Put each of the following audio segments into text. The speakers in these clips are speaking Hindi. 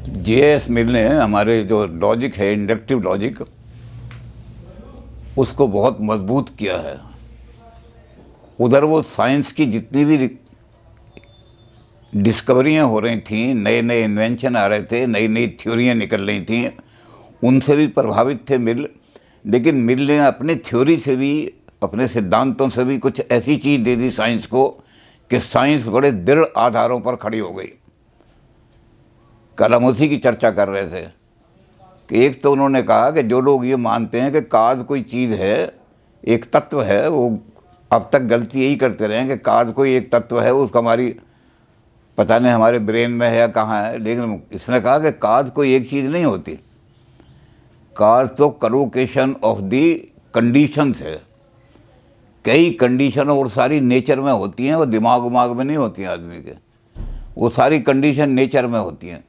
जेएस मिल ने हमारे जो लॉजिक है, इंडक्टिव लॉजिक, उसको बहुत मजबूत किया है। उधर वो साइंस की जितनी भी डिस्कवरियां हो रही थीं, नए नए इन्वेंशन आ रहे थे, नई नई थ्योरियां निकल रही थीं, उनसे भी प्रभावित थे मिल। लेकिन मिल ने अपने थ्योरी से भी, अपने सिद्धांतों से भी कुछ ऐसी चीज़ दे दी साइंस को कि साइंस बड़े दृढ़ आधारों पर खड़ी हो गई। कल हम उसी की चर्चा कर रहे थे कि एक तो उन्होंने कहा कि जो लोग ये मानते हैं कि काज कोई चीज़ है, एक तत्व है, वो अब तक गलती यही करते रहे हैं कि काज कोई एक तत्व है, उसका हमारी पता नहीं हमारे ब्रेन में है या कहाँ है। लेकिन इसने कहा कि काज कोई एक चीज़ नहीं होती, काज तो कलोकेशन ऑफ दी कंडीशंस है। कई कंडीशन और सारी नेचर में होती हैं, वो दिमाग उमाग में नहीं होती हैं आदमी के, वो सारी कंडीशन नेचर में होती हैं।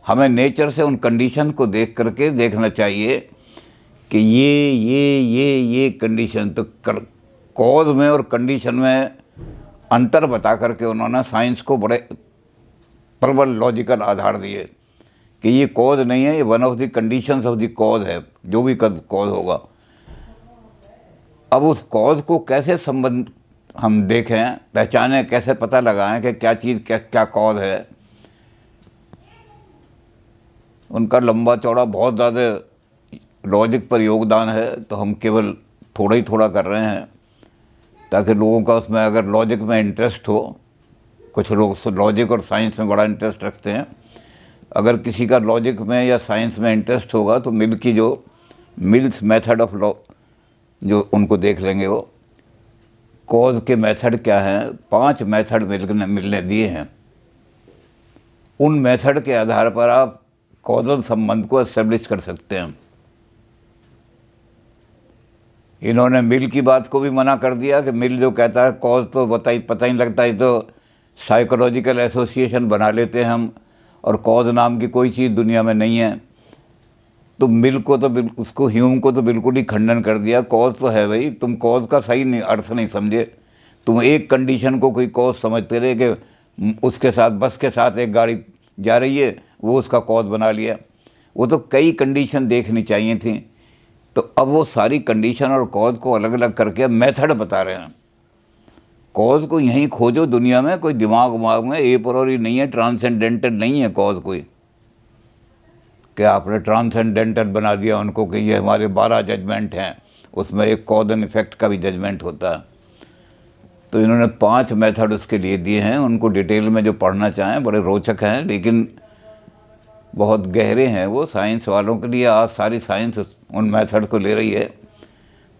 हमें नेचर से उन कंडीशन को देख करके देखना चाहिए कि ये कंडीशन तो कॉज में और कंडीशन में अंतर बता करके उन्होंने साइंस को बड़े प्रबल लॉजिकल आधार दिए कि ये कॉज नहीं है, ये one of the conditions of the cause है, जो भी कॉज होगा। अब उस कॉज को कैसे संबंध हम देखें, पहचानें, कैसे पता लगाएं कि क्या चीज़ क्या कॉज है, उनका लंबा चौड़ा बहुत ज़्यादा लॉजिक पर योगदान है। तो हम केवल थोड़ा ही थोड़ा कर रहे हैं ताकि लोगों का उसमें अगर लॉजिक में इंटरेस्ट हो, कुछ लोग लॉजिक और साइंस में बड़ा इंटरेस्ट रखते हैं, अगर किसी का लॉजिक में या साइंस में इंटरेस्ट होगा तो मिल की जो मिल्स मेथड ऑफ लॉ जो उनको देख लेंगे, वो कॉज के मेथड क्या हैं, 5 मेथड मिलने दिए हैं। उन मेथड के आधार पर आप कॉजल संबंध को एस्टेब्लिश कर सकते हैं। इन्होंने मिल की बात को भी मना कर दिया कि मिल जो कहता है कॉज तो पता ही लगता है, तो साइकोलॉजिकल एसोसिएशन बना लेते हैं हम, और कॉज नाम की कोई चीज़ दुनिया में नहीं है। तो मिल को तो उसको ह्यूम को तो बिल्कुल ही खंडन कर दिया। कॉज तो है भाई, तुम कॉज का सही नहीं अर्थ नहीं समझे। तुम एक कंडीशन को कोई कॉज समझते रहे कि उसके साथ बस के साथ एक गाड़ी जा रही है, वो उसका कॉज बना लिया। वो तो कई कंडीशन देखनी चाहिए थी। तो अब वो सारी कंडीशन और कॉज को अलग अलग करके मेथड बता रहे हैं। कॉज को यहीं खोजो दुनिया में, कोई दिमाग उमाग में ए प्रायोरी नहीं है, ट्रांसेंडेंटल नहीं है कॉज कोई कि आपने ट्रांसेंडेंटल बना दिया उनको कि ये हमारे 12 जजमेंट हैं, उसमें एक कॉज एंड इफेक्ट का भी जजमेंट होता है। तो इन्होंने 5 मेथड उसके लिए दिए हैं। उनको डिटेल में जो पढ़ना चाहें, बड़े रोचक हैं लेकिन बहुत गहरे हैं वो, साइंस वालों के लिए। आज सारी साइंस उन मेथड को ले रही है।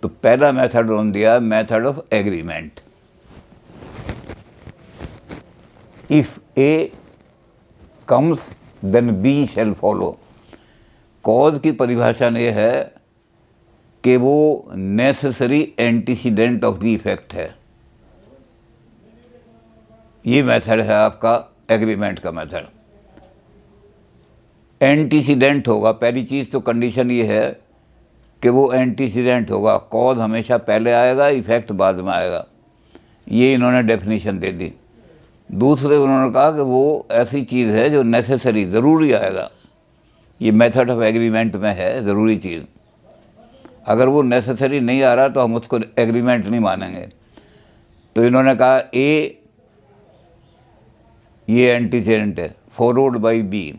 तो पहला मेथड उन्होंने दिया, method of agreement. If A comes then B shall follow. Cause की परिभाषा ये है कि वो necessary antecedent of the effect है। ये मेथड है आपका एग्रीमेंट का मेथड। एंटीसीडेंट होगा, पहली चीज़ तो कंडीशन ये है कि वो एंटीसीडेंट होगा, कॉज हमेशा पहले आएगा, इफेक्ट बाद में आएगा। ये इन्होंने डेफिनेशन दे दी। दूसरे उन्होंने कहा कि वो ऐसी चीज़ है जो नेसेसरी, ज़रूरी आएगा। ये मेथड ऑफ एग्रीमेंट में है, ज़रूरी चीज़। अगर वो नेसेसरी नहीं आ रहा तो हम उसको एग्रीमेंट नहीं मानेंगे। तो इन्होंने कहा ए ये एंटीसीडेंट है, followed by B.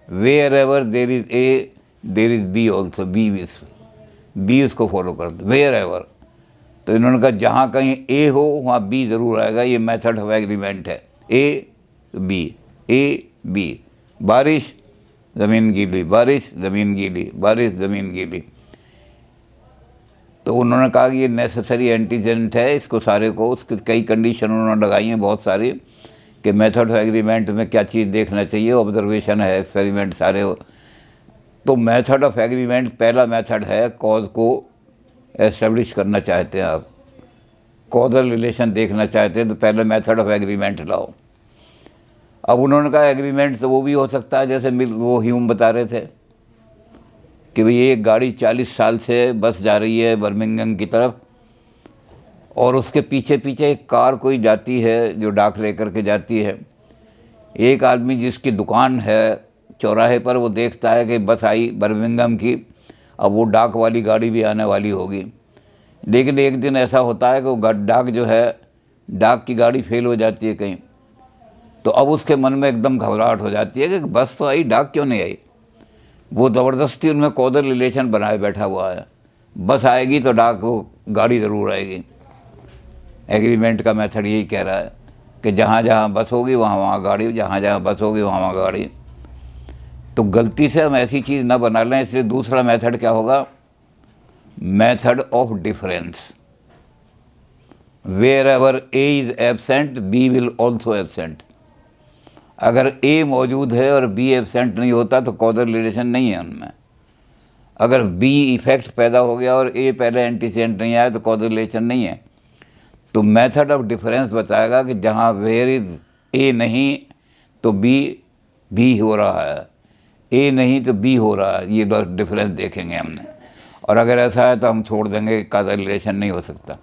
Wherever there is A there is B also. B उसको फॉलो कर दो, वेयर एवर। तो इन्होंने कहा जहाँ कहीं ए हो वहाँ बी ज़रूर आएगा। ये मेथड ऑफ एग्रीमेंट है। A B. बारिश ज़मीन गीली, बारिश ज़मीन गीली, बारिश ज़मीन गीली। तो उन्होंने कहा कि ये नेसेसरी एंटीसीडेंट है। इसको सारे को उसकी कई कंडीशन उन्होंने लगाई हैं बहुत सारी कि मेथड ऑफ एग्रीमेंट में क्या चीज़ देखना चाहिए, ऑब्जर्वेशन है, एक्सपेरिमेंट सारे। तो मेथड ऑफ एग्रीमेंट पहला मेथड है। कॉज को एस्टेब्लिश करना चाहते हैं आप, कॉजल रिलेशन देखना चाहते हैं, तो पहले मेथड ऑफ एग्रीमेंट लाओ। अब उन्होंने कहा एग्रीमेंट तो वो भी हो सकता है, जैसे वो ह्यूम बता रहे थे कि भाई एक गाड़ी 40 साल से बस जा रही है बर्मिंघम की तरफ, और उसके पीछे पीछे एक कार कोई जाती है जो डाक लेकर के जाती है। एक आदमी जिसकी दुकान है चौराहे पर वो देखता है कि बस आई बर्मिंघम की, अब वो डाक वाली गाड़ी भी आने वाली होगी। लेकिन एक दिन ऐसा होता है कि वो डाक जो है, डाक की गाड़ी फेल हो जाती है कहीं, तो अब उसके मन में एकदम घबराहट हो जाती है कि बस तो आई, डाक क्यों नहीं आई। वो ज़बरदस्ती उनमें कॉजल रिलेशन बनाए बैठा हुआ है, बस आएगी तो डाक वो गाड़ी ज़रूर आएगी। एग्रीमेंट का मेथड यही कह रहा है कि जहाँ जहाँ बस होगी वहाँ वहाँ गाड़ी, जहाँ जहाँ बस होगी वहाँ वहाँ गाड़ी। तो गलती से हम ऐसी चीज़ ना बना लें, इसलिए दूसरा मेथड क्या होगा, method of difference. Wherever A is absent B will also absent. अगर ए मौजूद है और बी एबसेंट नहीं होता तो कॉजल रिलेशन नहीं है उनमें। अगर बी इफेक्ट पैदा हो गया और ए पहले एंटीसेंट नहीं आया तो कॉजल रिलेशन नहीं है। तो मेथड ऑफ डिफरेंस बताएगा कि जहाँ वेयर इज़ ए नहीं तो बी हो रहा है, ए नहीं तो बी हो रहा है, ये डिफरेंस देखेंगे हमने। और अगर ऐसा है तो हम छोड़ देंगे, कॉजल रिलेशन नहीं हो सकता।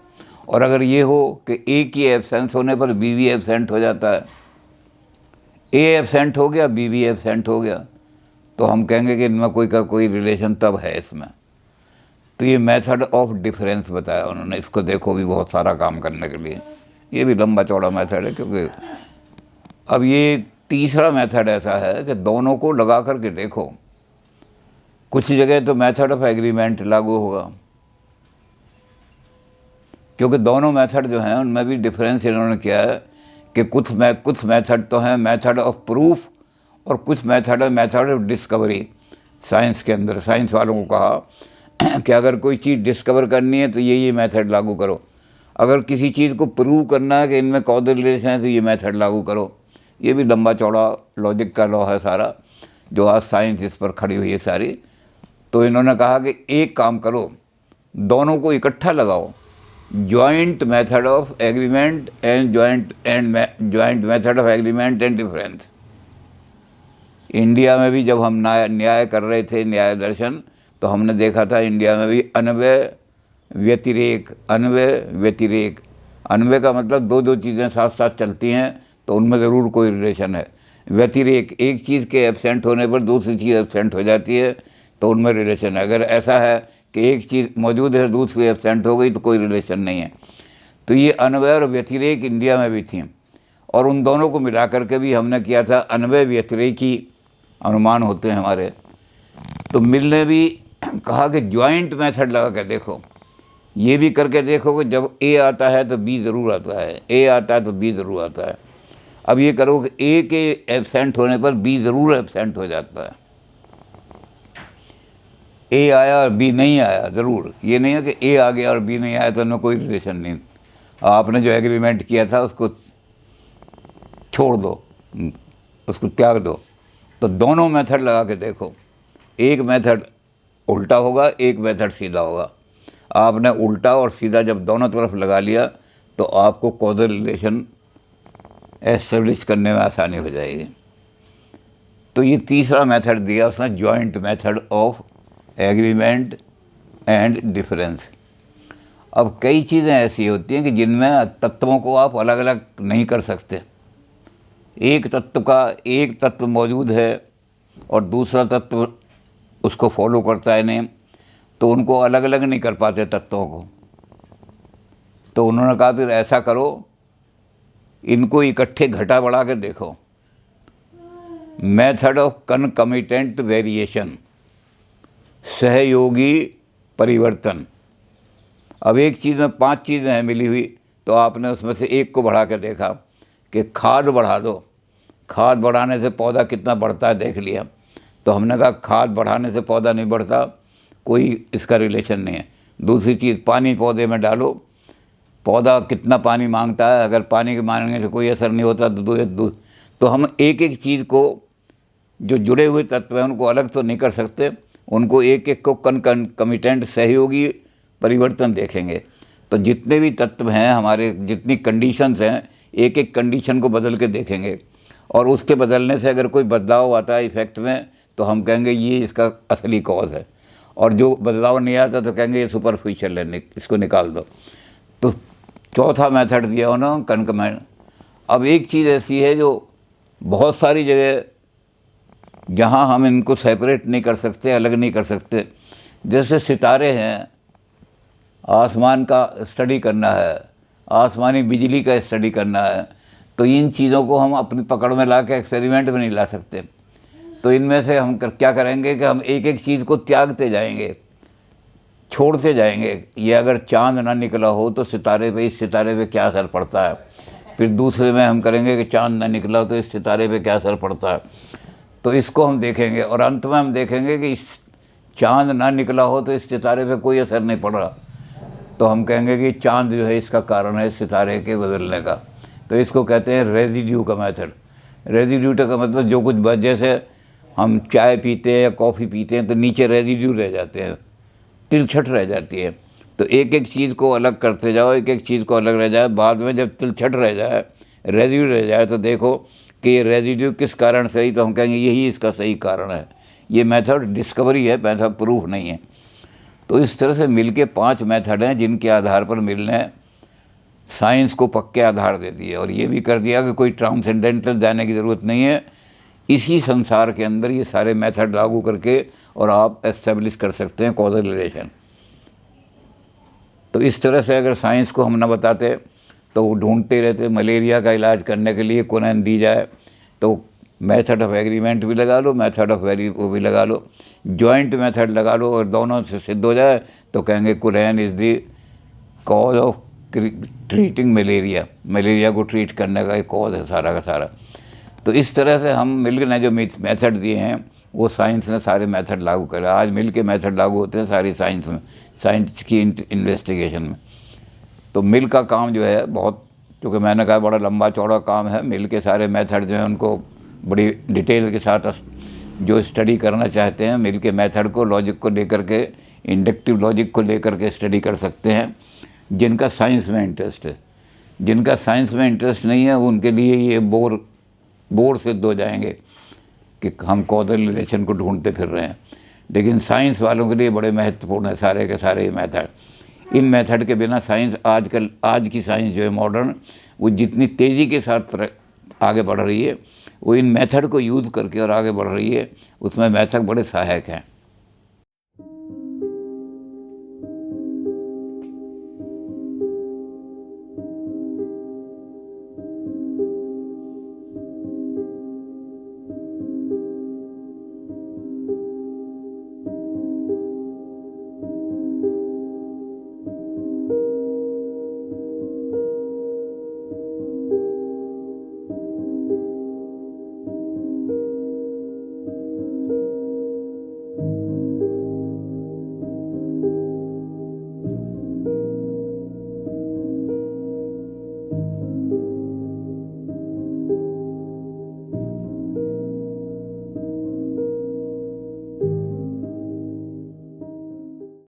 और अगर ये हो कि ए की एब्सेंस होने पर बी भी एब्सेंट हो जाता है, ए एब्सेंट हो गया बी भी एब्सेंट हो गया, तो हम कहेंगे कि इनमें कोई का कोई रिलेशन तब है इसमें। तो ये मेथड ऑफ डिफरेंस बताया उन्होंने, इसको देखो भी बहुत सारा काम करने के लिए। ये भी लंबा चौड़ा मेथड है, क्योंकि अब ये तीसरा मेथड ऐसा है कि दोनों को लगा करके देखो। कुछ जगह तो मेथड ऑफ एग्रीमेंट लागू होगा, क्योंकि दोनों मेथड जो हैं उनमें भी डिफरेंस इन्होंने किया है कि कुछ मेथड तो हैं मेथड ऑफ प्रूफ और कुछ मेथड है मेथड ऑफ डिस्कवरी। साइंस के अंदर साइंस वालों को कहा कि अगर कोई चीज़ डिस्कवर करनी है तो ये मेथड लागू करो, अगर किसी चीज़ को प्रूव करना है कि इनमें कॉजल रिलेशन है तो ये मेथड लागू करो। ये भी लंबा चौड़ा लॉजिक का लॉ है सारा, जो आज साइंस इस पर खड़ी हुई है सारी। तो इन्होंने कहा कि एक काम करो, दोनों को इकट्ठा लगाओ, joint method of agreement and joint method of agreement and difference. India में भी जब हम न्याय कर रहे थे, न्याय दर्शन, तो हमने देखा था इंडिया में भी अन्वय व्यतिरेक, अन्वय का मतलब दो चीज़ें साथ साथ चलती हैं तो उनमें ज़रूर कोई रिलेशन है। व्यतिरेक, एक चीज़ के एब्सेंट होने पर दूसरी चीज़ एब्सेंट हो जाती है तो उनमें रिलेशन है। अगर ऐसा है कि एक चीज़ मौजूद है दूसरी एब्सेंट हो गई तो कोई रिलेशन नहीं है। तो ये अन्वय और व्यतिरेक इंडिया में भी थी, और उन दोनों को मिला करके भी हमने किया था अन्वय व्यतिरेकी अनुमान होते हैं हमारे। तो मिल ने भी कहा कि जॉइंट मेथड लगा के देखो, ये भी करके देखो कि जब ए आता है तो बी ज़रूर आता है, ए आता है तो बी ज़रूर आता है। अब ये करो कि ए के एब्सेंट होने पर बी ज़रूर एब्सेंट हो जाता है। ए आया और बी नहीं आया ज़रूर, ये नहीं है कि ए आ गया और बी नहीं आया तो उनमें कोई रिलेशन नहीं। आपने जो एग्रीमेंट किया था उसको छोड़ दो, उसको त्याग दो। तो दोनों मेथड लगा के देखो, एक मेथड उल्टा होगा, एक मेथड सीधा होगा। आपने उल्टा और सीधा जब दोनों तरफ लगा लिया तो आपको कॉजल रिलेशन एस्टेब्लिश करने में आसानी हो जाएगी। तो ये तीसरा मेथड दिया उसने, joint method of agreement and difference. अब कई चीज़ें ऐसी होती हैं कि जिनमें तत्वों को आप अलग अलग नहीं कर सकते। एक तत्व मौजूद है और दूसरा तत्व उसको फॉलो करता है नहीं, तो उनको अलग अलग नहीं कर पाते तत्वों को। तो उन्होंने कहा फिर ऐसा करो, इनको इकट्ठे घटा बढ़ा के देखो, मेथड ऑफ कनकमिटेंट वेरिएशन, सहयोगी परिवर्तन। अब एक चीज़ में 5 चीज़ें हैं मिली हुई, तो आपने उसमें से एक को बढ़ा के देखा कि खाद बढ़ा दो, खाद बढ़ाने से पौधा कितना बढ़ता है देख लिया। तो हमने कहा खाद बढ़ाने से पौधा नहीं बढ़ता, कोई इसका रिलेशन नहीं है। दूसरी चीज़, पानी पौधे में डालो, पौधा कितना पानी मांगता है, अगर पानी के मांगने से कोई असर नहीं होता तो हम एक एक चीज़ को, जो जुड़े हुए तत्व हैं उनको अलग तो नहीं कर सकते, उनको एक एक को कमिटेंट सहयोगी परिवर्तन देखेंगे। तो जितने भी तत्व हैं हमारे, जितनी कंडीशंस हैं, एक एक कंडीशन को बदल के देखेंगे, और उसके बदलने से अगर कोई बदलाव आता है इफेक्ट में तो हम कहेंगे ये इसका असली कॉज है, और जो बदलाव नहीं आता तो कहेंगे ये सुपरफिशियल है, इसको निकाल दो। तो चौथा मेथड दिया उन्होंने, कनकमेंट। अब एक चीज़ ऐसी है जो बहुत सारी जगह जहाँ हम इनको सेपरेट नहीं कर सकते, अलग नहीं कर सकते। जैसे सितारे हैं, आसमान का स्टडी करना है, आसमानी बिजली का स्टडी करना है, तो इन चीज़ों को हम अपनी पकड़ में ला के एक्सपेरिमेंट में नहीं ला सकते। तो इनमें से हम क्या करेंगे कि हम एक एक चीज़ को त्यागते जाएंगे, छोड़ते जाएंगे। ये अगर चांद ना निकला हो तो सितारे पे, इस सितारे पे क्या असर पड़ता है। फिर दूसरे में हम करेंगे कि चांद ना निकला हो तो इस सितारे पे क्या असर पड़ता है। तो इसको हम देखेंगे और अंत में हम देखेंगे कि इस चांद ना निकला हो तो इस सितारे पे कोई असर नहीं पड़ रहा, तो हम कहेंगे कि चांद जो है इसका कारण है सितारे के बदलने का। तो इसको कहते हैं रेजिड्यू का मेथड। रेजिड्यू का मतलब जो कुछ जैसे हम चाय पीते हैं या कॉफ़ी पीते हैं तो नीचे रेजिड्यू रह जाते हैं, तिलछट रह जाती है। तो एक एक चीज़ को अलग करते जाओ, एक एक चीज़ को अलग रह जाए, बाद में जब तिलछट रह जाए, रेजिड्यू रह जाए, तो देखो कि ये रेजिड्यू किस कारण से ही, तो हम कहेंगे यही इसका सही कारण है। ये मेथड डिस्कवरी है, मेथड प्रूफ नहीं है। तो इस तरह से मिल के 5 मेथड हैं जिनके आधार पर मिल ने साइंस को पक्के आधार दे दिए और ये भी कर दिया कि कोई ट्रांसेंडेंटल जाने की ज़रूरत नहीं है, इसी संसार के अंदर ये सारे मेथड लागू करके और आप एस्टेब्लिश कर सकते हैं कॉजल रिलेशन। तो इस तरह से अगर साइंस को हम न बताते तो वो ढूंढते रहते। मलेरिया का इलाज करने के लिए कुरैन दी जाए तो मेथड ऑफ एग्रीमेंट भी लगा लो, मेथड ऑफ वो भी लगा लो, जॉइंट मेथड लगा लो, और दोनों से सिद्ध हो जाए तो कहेंगे Curran is the cause of treating malaria. Malaria को ट्रीट करने का एक कॉज है सारा का सारा। तो इस तरह से हम मिलकर ने जो मेथड दिए हैं वो साइंस ने सारे मेथड लागू करे। आज मिल के मेथड लागू होते हैं सारी साइंस में, साइंस की इन्वेस्टिगेशन में। तो मिल का काम जो है बहुत, क्योंकि मैंने कहा बड़ा लंबा चौड़ा काम है, मिल के सारे मेथड जो हैं उनको बड़ी डिटेल के साथ जो स्टडी करना चाहते हैं मिल के मेथड को, लॉजिक को लेकर के, इंडक्टिव लॉजिक को लेकर के स्टडी कर सकते हैं। जिनका साइंस में इंटरेस्ट है, जिनका साइंस में इंटरेस्ट नहीं है उनके लिए ये बोर सिद्ध हो जाएंगे कि हम कॉजल रिलेशन को ढूंढते फिर रहे हैं। लेकिन साइंस वालों के लिए बड़े महत्वपूर्ण है सारे के सारे मेथड। इन मेथड के बिना साइंस आज की साइंस जो है मॉडर्न, वो जितनी तेज़ी के साथ आगे बढ़ रही है वो इन मेथड को यूज़ करके और आगे बढ़ रही है, उसमें मेथड बड़े सहायक हैं।